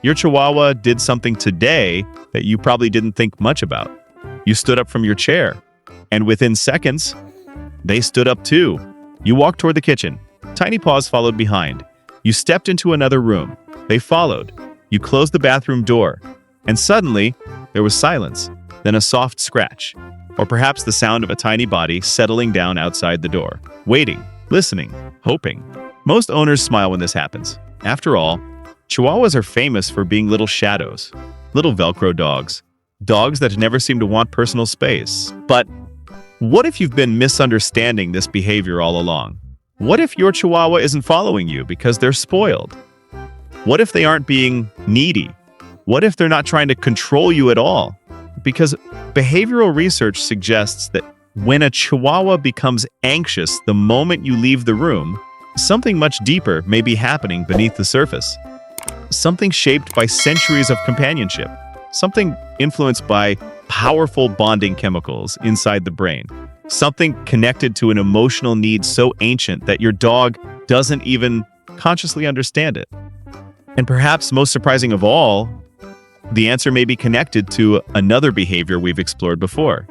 Your Chihuahua did something today that you probably didn't think much about. You stood up from your chair, and within seconds, they stood up too. You walked toward the kitchen. Tiny Paws followed behind. You stepped into another room. They followed. You closed the bathroom door, and suddenly, there was silence, then a soft scratch, or perhaps the sound of a tiny body settling down outside the door, waiting, listening, hoping. Most owners smile when this happens. After all, Chihuahuas are famous for being little shadows, little Velcro dogs, dogs that never seem to want personal space. But what if you've been misunderstanding this behavior all along? What if your Chihuahua isn't following you because they're spoiled? What if they aren't being needy? What if they're not trying to control you at all? Because behavioral research suggests that when a Chihuahua becomes anxious the moment you leave the room, something much deeper may be happening beneath the surface. Something shaped by centuries of companionship. Something influenced by powerful bonding chemicals inside the brain. Something connected to an emotional need so ancient that your dog doesn't even consciously understand it. And perhaps most surprising of all, the answer may be connected to another behavior we've explored before.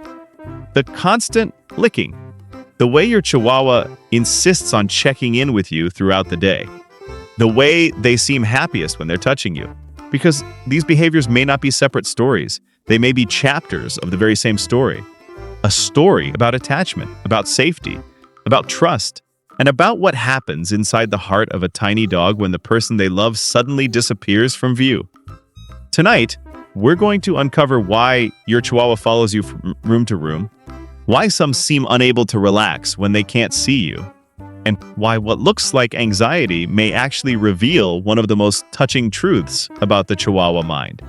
The constant licking. The way your Chihuahua insists on checking in with you throughout the day. The way they seem happiest when they're touching you. Because these behaviors may not be separate stories. They may be chapters of the very same story. A story about attachment, about safety, about trust, and about what happens inside the heart of a tiny dog when the person they love suddenly disappears from view. Tonight, we're going to uncover why your Chihuahua follows you from room to room, why some seem unable to relax when they can't see you, and why what looks like anxiety may actually reveal one of the most touching truths about the Chihuahua mind.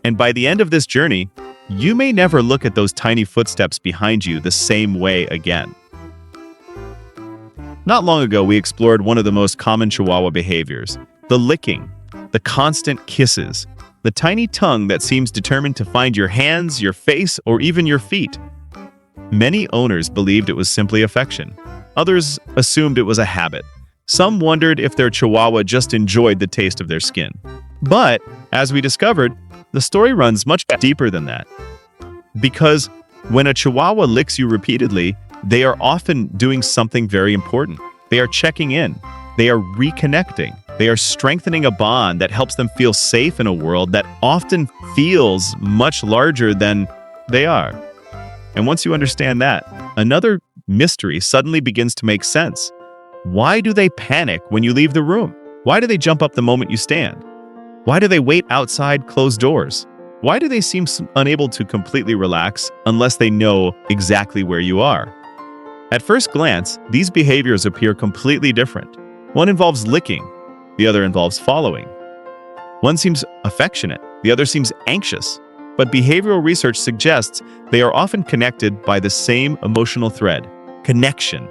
And by the end of this journey, you may never look at those tiny footsteps behind you the same way again. Not long ago, we explored one of the most common Chihuahua behaviors, the licking, the constant kisses, the tiny tongue that seems determined to find your hands, your face, or even your feet. Many owners believed it was simply affection. Others assumed it was a habit. Some wondered if their Chihuahua just enjoyed the taste of their skin. But, as we discovered, the story runs much deeper than that. Because when a Chihuahua licks you repeatedly, they are often doing something very important. They are checking in. They are reconnecting. They are strengthening a bond that helps them feel safe in a world that often feels much larger than they are. And once you understand that, another mystery suddenly begins to make sense. Why do they panic when you leave the room? Why do they jump up the moment you stand? Why do they wait outside closed doors? Why do they seem unable to completely relax unless they know exactly where you are? At first glance, these behaviors appear completely different. One involves licking, the other involves following. One seems affectionate, the other seems anxious. But behavioral research suggests they are often connected by the same emotional thread, connection.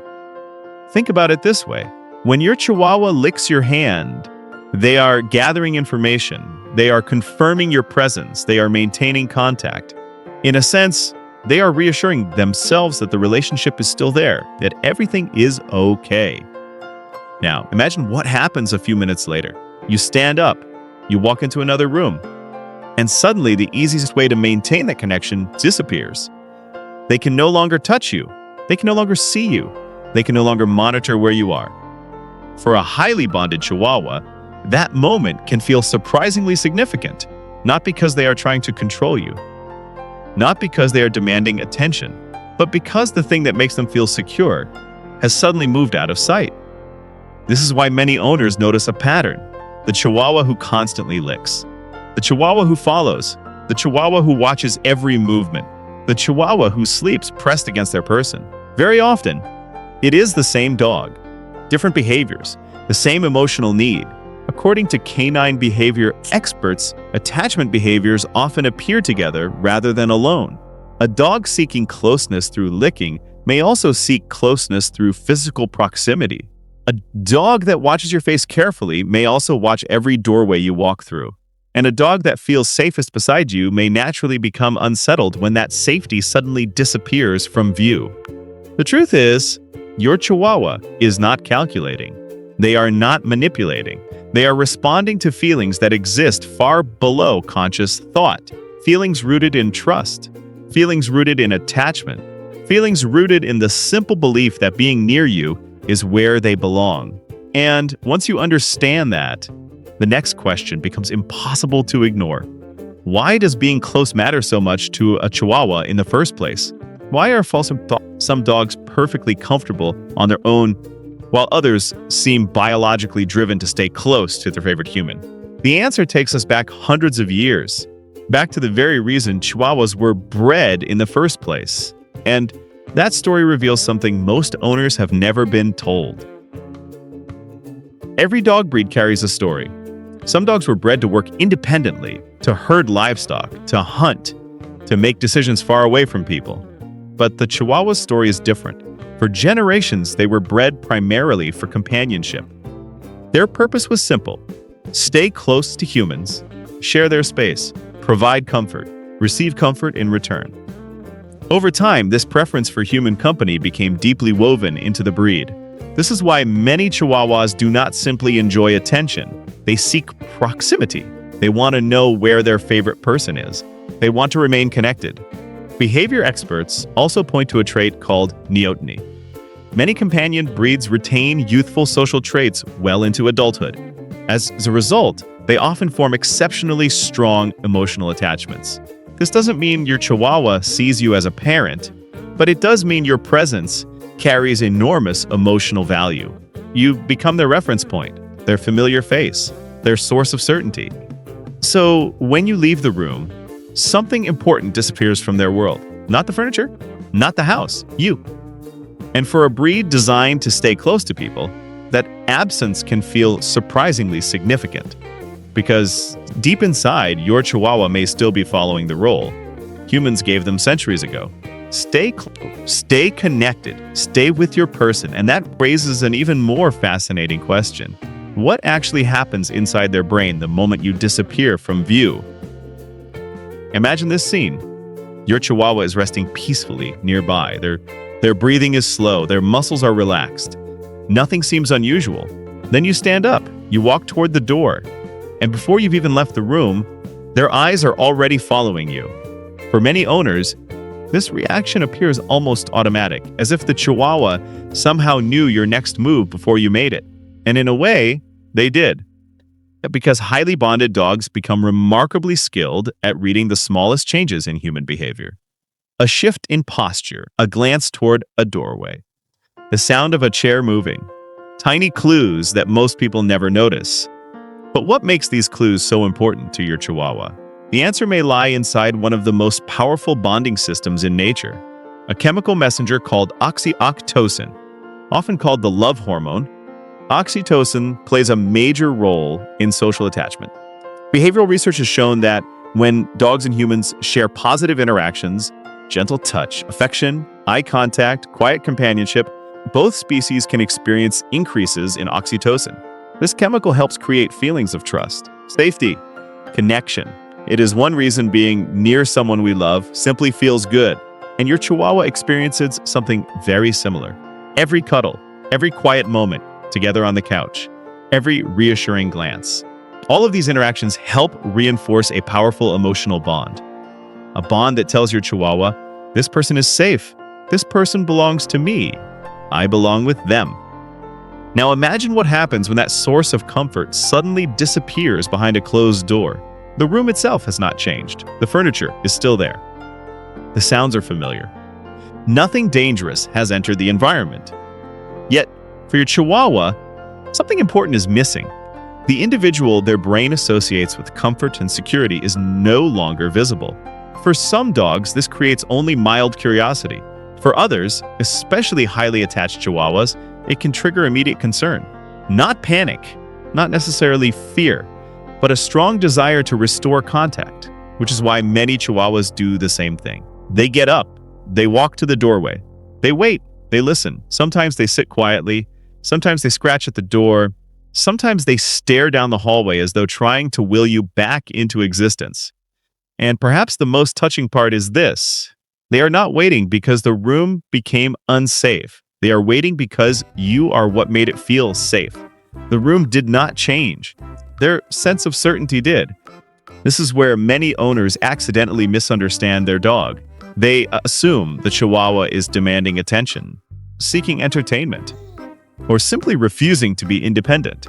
Think about it this way. When your Chihuahua licks your hand, they are gathering information. They are confirming your presence. They are maintaining contact. In a sense, they are reassuring themselves that the relationship is still there, that everything is okay. Now, imagine what happens a few minutes later. You stand up, you walk into another room, and suddenly the easiest way to maintain that connection disappears. They can no longer touch you. They can no longer see you. They can no longer monitor where you are. For a highly bonded Chihuahua, that moment can feel surprisingly significant, not because they are trying to control you, not because they are demanding attention, but because the thing that makes them feel secure has suddenly moved out of sight. This is why many owners notice a pattern: the Chihuahua who constantly licks, the Chihuahua who follows, the Chihuahua who watches every movement, the Chihuahua who sleeps pressed against their person. Very often, it is the same dog, different behaviors, the same emotional need. According to canine behavior experts, attachment behaviors often appear together rather than alone. A dog seeking closeness through licking may also seek closeness through physical proximity. A dog that watches your face carefully may also watch every doorway you walk through. And a dog that feels safest beside you may naturally become unsettled when that safety suddenly disappears from view. The truth is, your Chihuahua is not calculating. They are not manipulating. They are responding to feelings that exist far below conscious thought. Feelings rooted in trust. Feelings rooted in attachment. Feelings rooted in the simple belief that being near you is where they belong. And once you understand that, the next question becomes impossible to ignore. Why does being close matter so much to a Chihuahua in the first place? Why are some dogs perfectly comfortable on their own, while others seem biologically driven to stay close to their favorite human? The answer takes us back hundreds of years, back to the very reason Chihuahuas were bred in the first place. And that story reveals something most owners have never been told. Every dog breed carries a story. Some dogs were bred to work independently, to herd livestock, to hunt, to make decisions far away from people. But the Chihuahua's story is different. For generations, they were bred primarily for companionship. Their purpose was simple: stay close to humans, share their space, provide comfort, receive comfort in return. Over time, this preference for human company became deeply woven into the breed. This is why many Chihuahuas do not simply enjoy attention. They seek proximity. They want to know where their favorite person is. They want to remain connected. Behavior experts also point to a trait called neoteny. Many companion breeds retain youthful social traits well into adulthood. As a result, they often form exceptionally strong emotional attachments. This doesn't mean your Chihuahua sees you as a parent, but it does mean your presence carries enormous emotional value. You become their reference point, their familiar face, their source of certainty. So when you leave the room, something important disappears from their world. Not the furniture, not the house, you. And for a breed designed to stay close to people, that absence can feel surprisingly significant. Because deep inside, your Chihuahua may still be following the role humans gave them centuries ago. Stay close, stay connected, stay with your person, and that raises an even more fascinating question. What actually happens inside their brain the moment you disappear from view? Imagine this scene. Your Chihuahua is resting peacefully nearby. Their breathing is slow, their muscles are relaxed. Nothing seems unusual. Then you stand up, you walk toward the door, and before you've even left the room, their eyes are already following you. For many owners, this reaction appears almost automatic, as if the Chihuahua somehow knew your next move before you made it. And in a way, they did. Because highly bonded dogs become remarkably skilled at reading the smallest changes in human behavior. A shift in posture, a glance toward a doorway, the sound of a chair moving, tiny clues that most people never notice. But what makes these clues so important to your Chihuahua? The answer may lie inside one of the most powerful bonding systems in nature, a chemical messenger called oxytocin. Often called the love hormone, oxytocin plays a major role in social attachment. Behavioral research has shown that when dogs and humans share positive interactions, gentle touch, affection, eye contact, quiet companionship, both species can experience increases in oxytocin. This chemical helps create feelings of trust, safety, connection. It is one reason being near someone we love simply feels good, and your Chihuahua experiences something very similar. Every cuddle, every quiet moment together on the couch, every reassuring glance. All of these interactions help reinforce a powerful emotional bond. A bond that tells your Chihuahua, this person is safe, this person belongs to me, I belong with them. Now imagine what happens when that source of comfort suddenly disappears behind a closed door. The room itself has not changed. The furniture is still there. The sounds are familiar. Nothing dangerous has entered the environment. Yet, for your Chihuahua, something important is missing. The individual their brain associates with comfort and security is no longer visible. For some dogs, this creates only mild curiosity. For others, especially highly attached Chihuahuas, it can trigger immediate concern. Not panic, not necessarily fear, but a strong desire to restore contact, which is why many Chihuahuas do the same thing. They get up, they walk to the doorway, they wait, they listen. Sometimes they sit quietly, sometimes they scratch at the door, sometimes they stare down the hallway as though trying to will you back into existence. And perhaps the most touching part is this. They are not waiting because the room became unsafe. They are waiting because you are what made it feel safe. The room did not change. Their sense of certainty did. This is where many owners accidentally misunderstand their dog. They assume the Chihuahua is demanding attention, seeking entertainment, or simply refusing to be independent.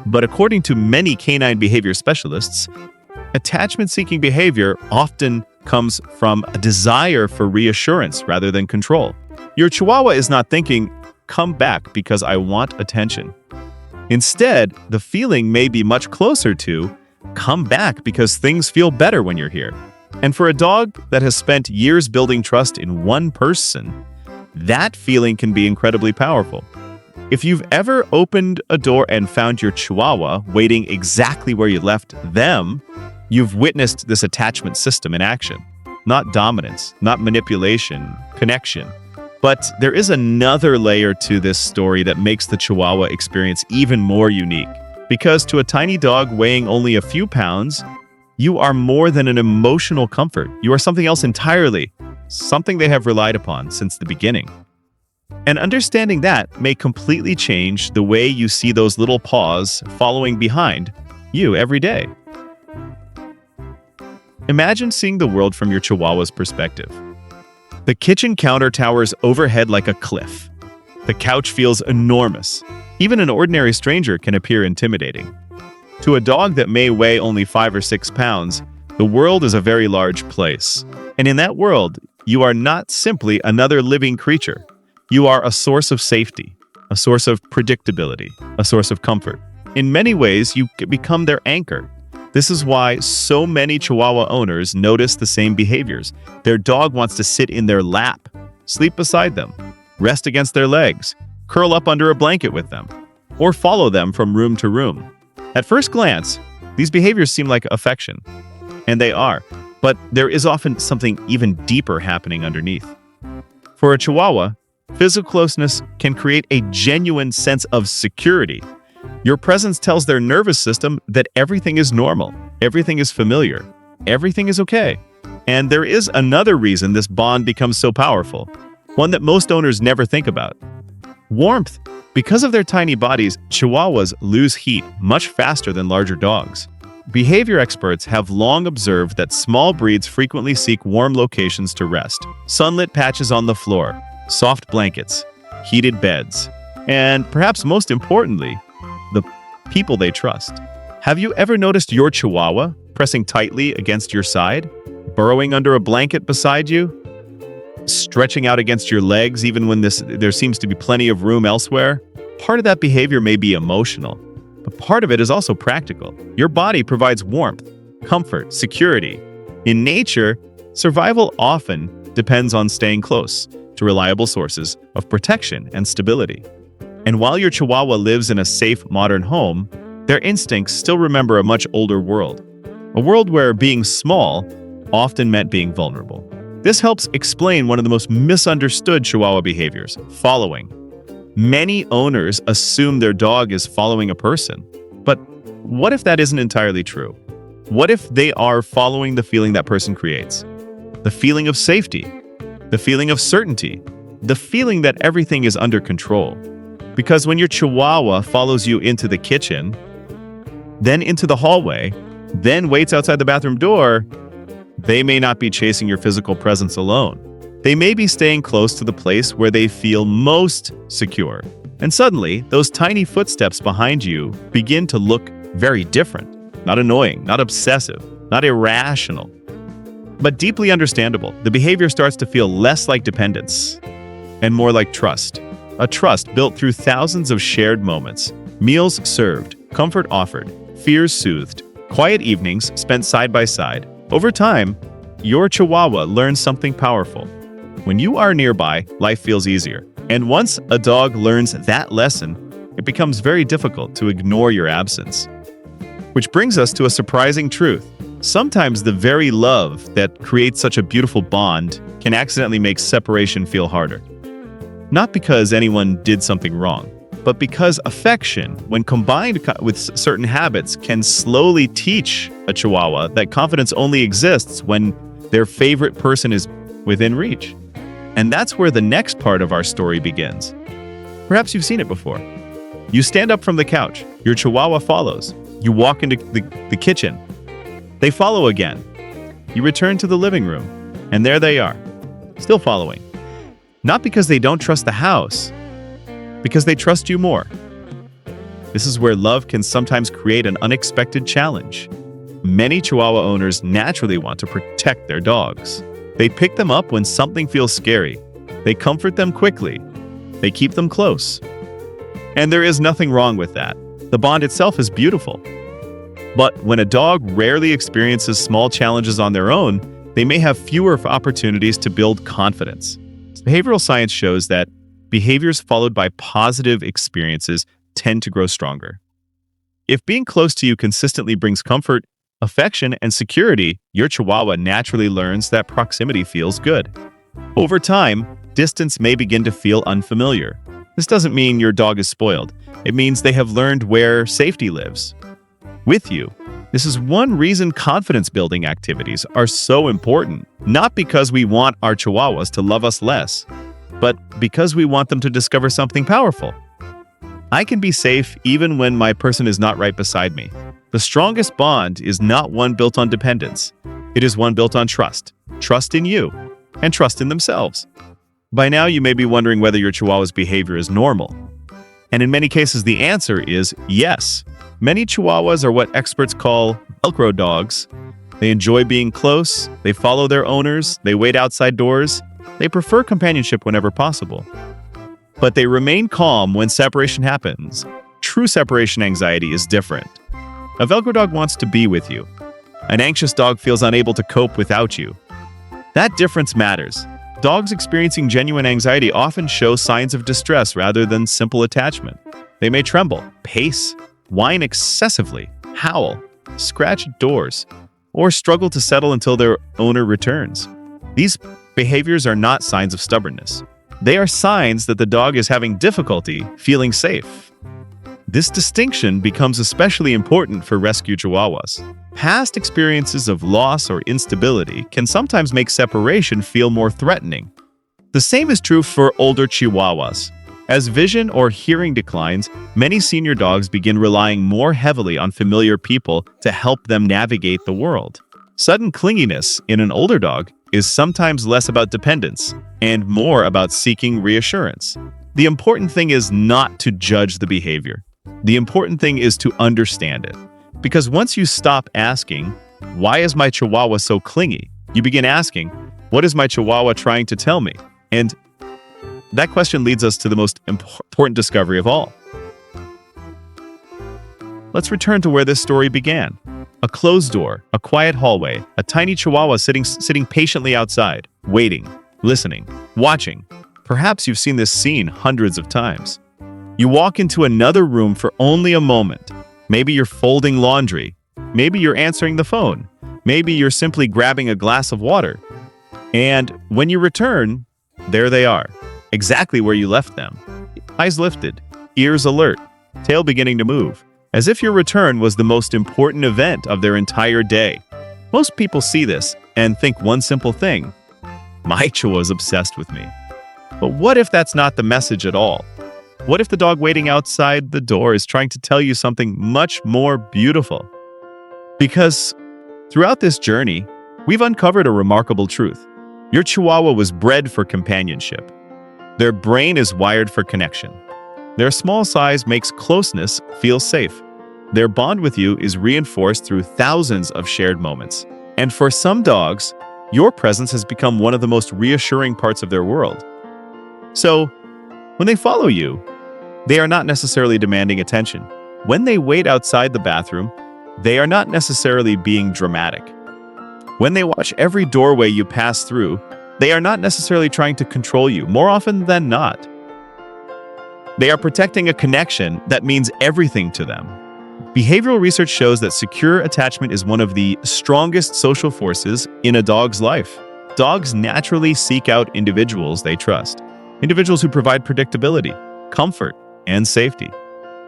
But according to many canine behavior specialists, attachment-seeking behavior often comes from a desire for reassurance rather than control. Your Chihuahua is not thinking, "Come back because I want attention." Instead, the feeling may be much closer to, "Come back because things feel better when you're here." And for a dog that has spent years building trust in one person, that feeling can be incredibly powerful. If you've ever opened a door and found your Chihuahua waiting exactly where you left them, you've witnessed this attachment system in action. Not dominance, not manipulation, connection. But there is another layer to this story that makes the Chihuahua experience even more unique. Because to a tiny dog weighing only a few pounds, you are more than an emotional comfort. You are something else entirely, something they have relied upon since the beginning. And understanding that may completely change the way you see those little paws following behind you every day. Imagine seeing the world from your Chihuahua's perspective. The kitchen counter towers overhead like a cliff. The couch feels enormous. Even an ordinary stranger can appear intimidating. To a dog that may weigh only 5 or 6 pounds, the world is a very large place. And in that world, you are not simply another living creature. You are a source of safety, a source of predictability, a source of comfort. In many ways, you become their anchor. This is why so many Chihuahua owners notice the same behaviors. Their dog wants to sit in their lap, sleep beside them, rest against their legs, curl up under a blanket with them, or follow them from room to room. At first glance, these behaviors seem like affection, and they are, but there is often something even deeper happening underneath. For a Chihuahua, physical closeness can create a genuine sense of security. Your presence tells their nervous system that everything is normal, everything is familiar, everything is okay. And there is another reason this bond becomes so powerful, one that most owners never think about. Warmth. Because of their tiny bodies, Chihuahuas lose heat much faster than larger dogs. Behavior experts have long observed that small breeds frequently seek warm locations to rest. Sunlit patches on the floor, soft blankets, heated beds, and perhaps most importantly, the people they trust. Have you ever noticed your Chihuahua pressing tightly against your side, burrowing under a blanket beside you, stretching out against your legs even when there seems to be plenty of room elsewhere? Part of that behavior may be emotional, but part of it is also practical. Your body provides warmth, comfort, security. In nature, survival often depends on staying close to reliable sources of protection and stability. And while your Chihuahua lives in a safe, modern home, their instincts still remember a much older world. A world where being small often meant being vulnerable. This helps explain one of the most misunderstood Chihuahua behaviors, following. Many owners assume their dog is following a person. But what if that isn't entirely true? What if they are following the feeling that person creates? The feeling of safety, the feeling of certainty, the feeling that everything is under control. Because when your Chihuahua follows you into the kitchen, then into the hallway, then waits outside the bathroom door, they may not be chasing your physical presence alone. They may be staying close to the place where they feel most secure. And suddenly, those tiny footsteps behind you begin to look very different. Not annoying, not obsessive, not irrational, but deeply understandable. The behavior starts to feel less like dependence and more like trust. A trust built through thousands of shared moments, meals served, comfort offered, fears soothed, quiet evenings spent side by side. Over time, your Chihuahua learns something powerful. When you are nearby, life feels easier. And once a dog learns that lesson, it becomes very difficult to ignore your absence. Which brings us to a surprising truth. Sometimes the very love that creates such a beautiful bond can accidentally make separation feel harder. Not because anyone did something wrong, but because affection, when combined with certain habits, can slowly teach a Chihuahua that confidence only exists when their favorite person is within reach. And that's where the next part of our story begins. Perhaps you've seen it before. You stand up from the couch. Your Chihuahua follows. You walk into the kitchen. They follow again. You return to the living room, and there they are, still following. Not because they don't trust the house, because they trust you more. This is where love can sometimes create an unexpected challenge. Many Chihuahua owners naturally want to protect their dogs. They pick them up when something feels scary. They comfort them quickly. They keep them close. And there is nothing wrong with that. The bond itself is beautiful. But when a dog rarely experiences small challenges on their own, they may have fewer opportunities to build confidence. Behavioral science shows that behaviors followed by positive experiences tend to grow stronger. If being close to you consistently brings comfort, affection, and security, your Chihuahua naturally learns that proximity feels good. Over time, distance may begin to feel unfamiliar. This doesn't mean your dog is spoiled. It means they have learned where safety lives. With you. This is one reason confidence-building activities are so important, not because we want our Chihuahuas to love us less, but because we want them to discover something powerful. I can be safe even when my person is not right beside me. The strongest bond is not one built on dependence. It is one built on trust. Trust in you, and trust in themselves. By now, you may be wondering whether your Chihuahua's behavior is normal. And in many cases, the answer is yes. Many Chihuahuas are what experts call Velcro dogs. They enjoy being close, they follow their owners, they wait outside doors, they prefer companionship whenever possible. But they remain calm when separation happens. True separation anxiety is different. A Velcro dog wants to be with you. An anxious dog feels unable to cope without you. That difference matters. Dogs experiencing genuine anxiety often show signs of distress rather than simple attachment. They may tremble, pace, whine excessively, howl, scratch at doors, or struggle to settle until their owner returns. These behaviors are not signs of stubbornness. They are signs that the dog is having difficulty feeling safe. This distinction becomes especially important for rescue Chihuahuas. Past experiences of loss or instability can sometimes make separation feel more threatening. The same is true for older Chihuahuas. As vision or hearing declines, many senior dogs begin relying more heavily on familiar people to help them navigate the world. Sudden clinginess in an older dog is sometimes less about dependence and more about seeking reassurance. The important thing is not to judge the behavior. The important thing is to understand it. Because once you stop asking, "Why is my Chihuahua so clingy?" you begin asking, "What is my Chihuahua trying to tell me?" And that question leads us to the most important discovery of all. Let's return to where this story began. A closed door, a quiet hallway, a tiny Chihuahua sitting patiently outside, waiting, listening, watching. Perhaps you've seen this scene hundreds of times. You walk into another room for only a moment. Maybe you're folding laundry. Maybe you're answering the phone. Maybe you're simply grabbing a glass of water. And when you return, there they are, exactly where you left them. Eyes lifted, ears alert, tail beginning to move, as if your return was the most important event of their entire day. Most people see this and think one simple thing: my Chihuahua is obsessed with me. But what if that's not the message at all? What if the dog waiting outside the door is trying to tell you something much more beautiful? Because throughout this journey, we've uncovered a remarkable truth. Your Chihuahua was bred for companionship. Their brain is wired for connection. Their small size makes closeness feel safe. Their bond with you is reinforced through thousands of shared moments. And for some dogs, your presence has become one of the most reassuring parts of their world. So, when they follow you, they are not necessarily demanding attention. When they wait outside the bathroom, they are not necessarily being dramatic. When they watch every doorway you pass through, they are not necessarily trying to control you, more often than not. They are protecting a connection that means everything to them. Behavioral research shows that secure attachment is one of the strongest social forces in a dog's life. Dogs naturally seek out individuals they trust, individuals who provide predictability, comfort, and safety.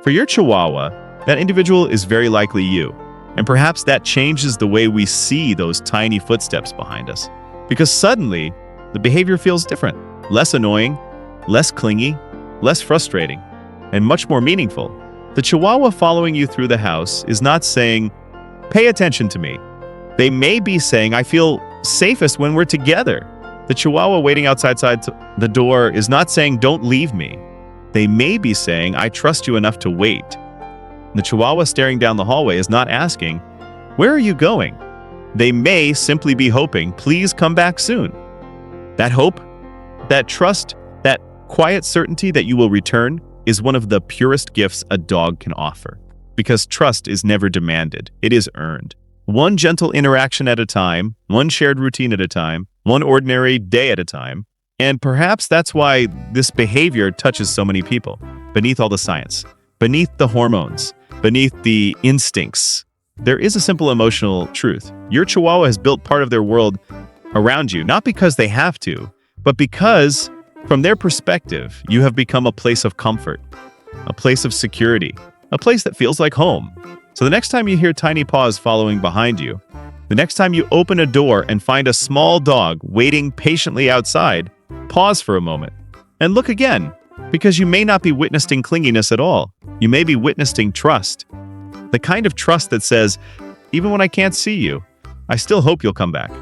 For your Chihuahua, that individual is very likely you, and perhaps that changes the way we see those tiny footsteps behind us. Because suddenly, the behavior feels different, less annoying, less clingy, less frustrating, and much more meaningful. The Chihuahua following you through the house is not saying, "Pay attention to me." They may be saying, "I feel safest when we're together." The Chihuahua waiting outside the door is not saying, "Don't leave me." They may be saying, "I trust you enough to wait." The Chihuahua staring down the hallway is not asking, "Where are you going?" They may simply be hoping, "Please come back soon." That hope, that trust, that quiet certainty that you will return is one of the purest gifts a dog can offer. Because trust is never demanded, it is earned. One gentle interaction at a time, one shared routine at a time, one ordinary day at a time. And perhaps that's why this behavior touches so many people. Beneath all the science, beneath the hormones, beneath the instincts, there is a simple emotional truth. Your Chihuahua has built part of their world around you, not because they have to, but because, from their perspective, you have become a place of comfort, a place of security, a place that feels like home. So the next time you hear tiny paws following behind you, the next time you open a door and find a small dog waiting patiently outside, pause for a moment and look again, because you may not be witnessing clinginess at all. You may be witnessing trust. The kind of trust that says, "Even when I can't see you, I still hope you'll come back."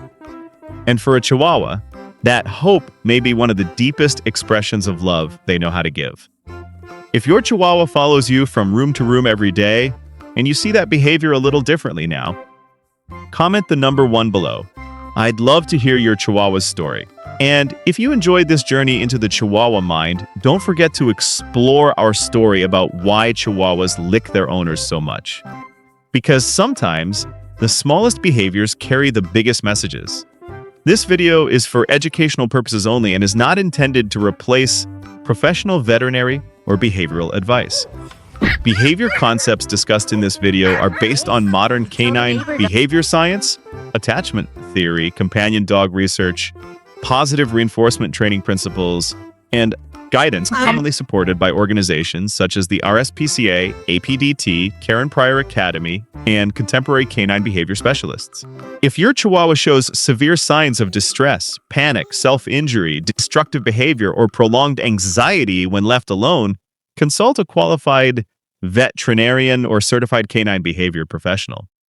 And for a Chihuahua, that hope may be one of the deepest expressions of love they know how to give. If your Chihuahua follows you from room to room every day, and you see that behavior a little differently now, comment the number 1 below. I'd love to hear your Chihuahua's story. And if you enjoyed this journey into the Chihuahua mind, don't forget to explore our story about why Chihuahuas lick their owners so much. Because sometimes, the smallest behaviors carry the biggest messages. This video is for educational purposes only and is not intended to replace professional veterinary or behavioral advice. Behavior concepts discussed in this video are based on modern canine behavior science, attachment theory, companion dog research, positive reinforcement training principles, and guidance commonly supported by organizations such as the RSPCA, APDT, Karen Pryor Academy, and contemporary canine behavior specialists. If your Chihuahua shows severe signs of distress, panic, self-injury, destructive behavior, or prolonged anxiety when left alone, consult a qualified veterinarian or certified canine behavior professional.